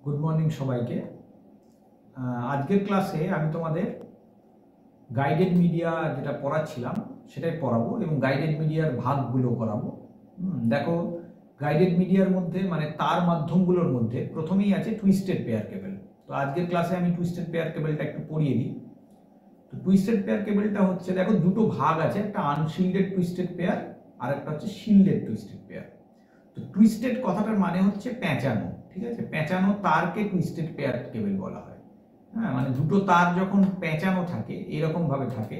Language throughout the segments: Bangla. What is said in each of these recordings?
গুড মর্নিং সবাইকে। আজকের ক্লাসে আমি তোমাদের গাইডেড মিডিয়া যেটা পড়াচ্ছিলাম সেটাই পড়াবো এবং গাইডেড মিডিয়ার ভাগগুলো করাবো। দেখো, গাইডেড মিডিয়ার মধ্যে মানে তার মাধ্যমগুলোর মধ্যে প্রথমেই আছে টুইস্টেড পেয়ার কেবল। তো আজকের ক্লাসে আমি টুইস্টেড পেয়ার কেবলটা একটু পড়িয়ে দিই। তো টুইস্টেড পেয়ার কেবলটা হচ্ছে, দেখো দুটো ভাগ আছে, একটা আনশিল্ডেড টুইস্টেড পেয়ার আর একটা হচ্ছে শিল্ডেড টুইস্টেড পেয়ার। তো টুইস্টেড কথাটার মানে হচ্ছে পেঁচানো, ঠিক আছে? পেঁচানো তারকে টুইস্টেড পেয়ার কেবল বলা হয়। হ্যাঁ, মানে দুটো তার যখন পেঁচানো থাকে, এরকম ভাবে থাকে,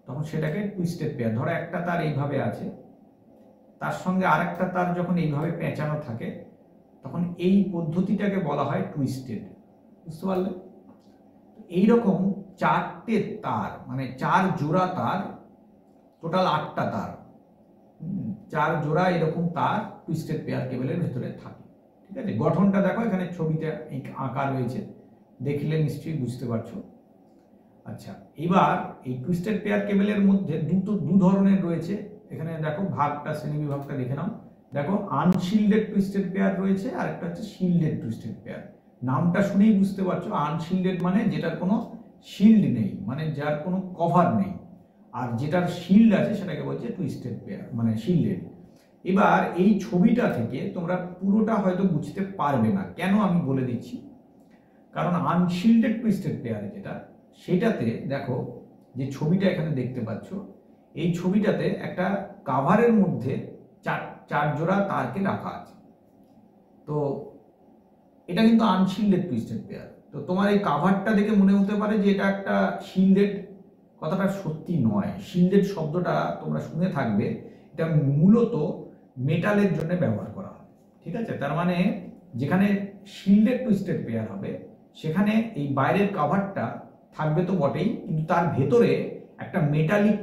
তখন সেটাকে টুইস্টেড পেয়ার। ধরো একটা তার এইভাবে আছে, তার সঙ্গে আরেকটা তার যখন এইভাবে পেঁচানো থাকে, তখন এই পদ্ধতিটাকে বলা হয় টুইস্টেড। বুঝতে পারলে? এইরকম চারটে তার, মানে চার জোড়া তার, টোটাল 8টা তার, 4 জোড়া এরকম তার টুইস্টেড পেয়ার কেবলের ভেতরে থাকে। ঠিক আছে, গঠনটা দেখো, এখানে ছবিতে আঁকা রয়েছে, দেখলে নিশ্চয়ই বুঝতে পারছো। আচ্ছা, এবার এই টুইস্টেড পেয়ার কেবলের মধ্যে দু ধরনের রয়েছে। এখানে দেখো ভাগটা, শ্রেণী বিভাগটা দেখে নাও। দেখো, আনশিল্ডেড টুইস্টেড পেয়ার রয়েছে আর একটা হচ্ছে শিল্ডেড টুইস্টেড পেয়ার। নামটা শুনেই বুঝতে পারছো, আনশিল্ডেড মানে যেটার কোনো শিল্ড নেই, মানে যার কোনো কভার নেই, আর যেটার শিল্ড আছে সেটাকে বলছে টুইস্টেড পেয়ার, মানে শিল্ডেড। এবার এই ছবিটা থেকে তোমরা পুরোটা হয়তো বুঝতে পারবে না, কেন আমি বলে দিচ্ছি। কারণ আনশিল্ডেড টুইস্টেড পেয়ারে যেটা, সেটাতে দেখো যে ছবিটা এখানে দেখতে পাচ্ছ, এই ছবিটাতে একটা কাভারের মধ্যে চার জোড়া তারকে রাখা আছে। তো এটা কিন্তু আনশিল্ডেড টুইস্টেড পেয়ার। তো তোমার এই কাভারটা দেখে মনে হতে পারে যে এটা একটা শিল্ডেড, কথাটা সত্যি নয়। শিল্ডেড শব্দটা তোমরা শুনে থাকবে, এটা মূলত মেটালের জন্য ব্যবহার করা হয়। ঠিক আছে, তার মানে যেখানে শিল্ডেড টুইস্টেড পেয়ার হবে সেখানে এই বাইরের কাভারটা থাকবে তো বটেই, কিন্তু তার ভেতরে একটা মেটালিক,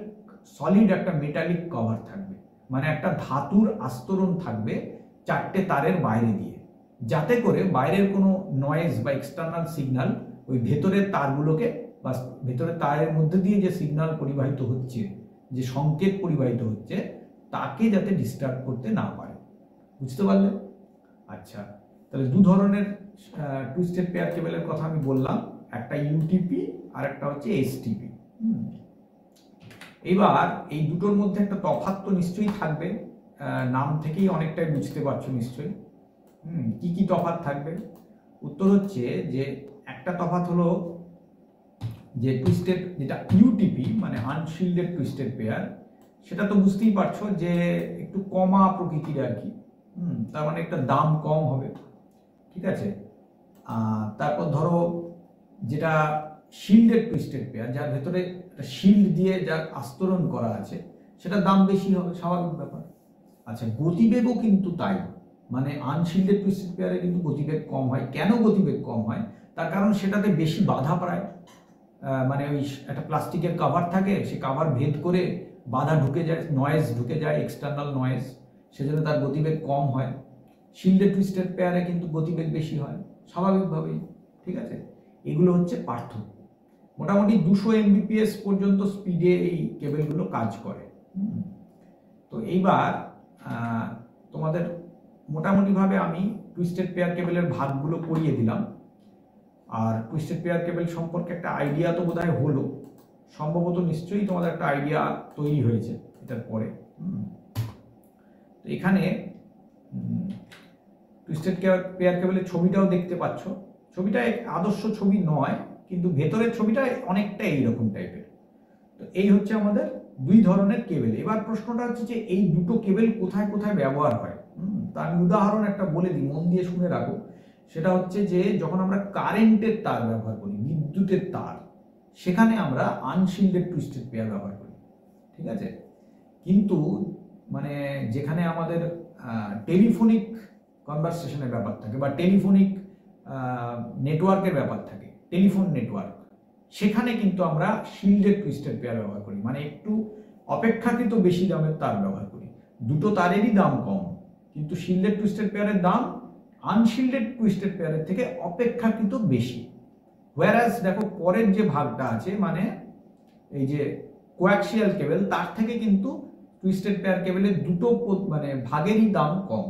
সলিড একটা মেটালিক কভার থাকবে, মানে একটা ধাতুর আস্তরণ থাকবে চারটে তারের বাইরে দিয়ে, যাতে করে বাইরের কোনো নয়েজ বা এক্সটার্নাল সিগন্যাল ওই ভেতরের তারগুলোকে, বা ভেতরের তারের মধ্যে দিয়ে যে সিগন্যাল পরিবাহিত হচ্ছে, যে সংকেত পরিবাহিত হচ্ছে, তাকে যাতে ডিস্টার্ব করতে না পারে। বুঝতে পারলে? আচ্ছা, তাহলে দু ধরনের টুইস্টেড পেয়ার কেবলের কথা আমি বললাম, একটা ইউটিপি আর একটা হচ্ছে এসটিপি। এবার এই দুটোর মধ্যে একটা তফাৎ তো নিশ্চয়ই থাকবে, নাম থেকেই অনেকটাই বুঝতে পারছো নিশ্চয়ই। কি কি তফাৎ থাকবে? উত্তর হচ্ছে যে একটা তফাৎ হলো যে টুইস্টেড, যেটা ইউটিপি মানে আনশিল্ডেড টুইস্টেড পেয়ার, সেটা তো বুঝতেই পারছো যে একটু কমা প্রকৃতির আর কি। তার মানে একটা দাম কম হবে। ঠিক আছে, তারপর ধরো যেটা শিল্ডেড টুইস্টেড পেয়ার, যার ভেতরে একটা শিল্ড দিয়ে যার আস্তরণ করা আছে, সেটার দাম বেশি হবে, স্বাভাবিক ব্যাপার। আচ্ছা, গতিবেগও কিন্তু তাই, মানে আনশিল্ডেড টুইস্টেড পেয়ারে কিন্তু গতিবেগ কম হয়। কেন গতিবেগ কম হয়? তার কারণ সেটাতে বেশি বাধা পায়। মানে ওই একটা প্লাস্টিকের কাভার থাকে, সে কাভার ভেদ করে বাধা ঢুকে যায়, নয়েজ ঢুকে যায়, এক্সটার্নাল নয়েজ, সেজন্য তার গতিবেগ কম হয়। শিল্ডেড টুইস্টেড পেয়ারে কিন্তু গতিবেগ বেশি হয় স্বাভাবিকভাবেই। ঠিক আছে, এগুলো হচ্ছে পার্থক্য। মোটামুটি 200 MBPS পর্যন্ত স্পিডে এই কেবলগুলো কাজ করে। তো এইবার তোমাদের মোটামুটিভাবে আমি টুইস্টেড পেয়ার কেবলের ভাগগুলো পড়িয়ে দিলাম। আর টুইস্টেড পেয়ার কেবল সম্পর্কে একটা আইডিয়া তো বোধহয় হলো, সম্ভবত নিশ্চয়ই তোমাদের একটা আইডিয়া তৈরি হয়েছে এটার পরে। তো এখানে টুইস্টেড পেয়ার কেবলের ছবিটাও দেখতে পাচ্ছ। ছবিটা আদর্শ ছবি নয়, কিন্তু ভেতরের ছবিটা অনেকটা এইরকম টাইপের। তো এই হচ্ছে আমাদের দুই ধরনের কেবল। এবার প্রশ্নটা হচ্ছে যে এই দুটো কেবল কোথায় কোথায় ব্যবহার হয়। তা আমি উদাহরণ একটা বলে দিই, মন দিয়ে শুনে রাখো। সেটা হচ্ছে যে যখন আমরা কারেন্টের তার ব্যবহার করি, বিদ্যুতের তার, সেখানে আমরা আনশিল্ডেড টুইস্টেড পেয়ার ব্যবহার করি। ঠিক আছে, কিন্তু মানে যেখানে আমাদের টেলিফোনিক কনভারসেশনের ব্যাপার থাকে বা টেলিফোনিক নেটওয়ার্কের ব্যাপার থাকে, টেলিফোন নেটওয়ার্ক, সেখানে কিন্তু আমরা শিল্ডেড টুইস্টেড পেয়ার ব্যবহার করি, মানে একটু অপেক্ষাকৃত বেশি দামের তার ব্যবহার করি। দুটো তারেরই দাম কম, কিন্তু শিল্ডেড টুইস্টেড পেয়ারের দাম আনশিল্ডেড টুইস্টেড পেয়ারের থেকে অপেক্ষাকৃত বেশি। হোয়ারাস দেখো পরের যে ভাগটা আছে, মানে এই যে কোয়াক্সিয়াল কেবল, তার থেকে কিন্তু টুইস্টেড পেয়ার কেবলের দুটো মানে ভাগেরই দাম কম।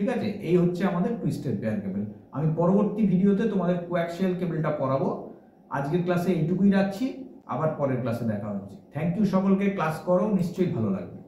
ঠিক আছে, এই হচ্ছে আমাদের টুইস্টেড পেয়ার কেবল। আমি পরবর্তী ভিডিওতে তোমাদের কোয়াক্সিয়াল কেবলটা পড়াবো। আজকের ক্লাসে এইটুকুই রাখছি, আবার পরের ক্লাসে দেখা হচ্ছে। থ্যাংক ইউ সকলকে, ক্লাস করো, নিশ্চয়ই ভালো লাগবে।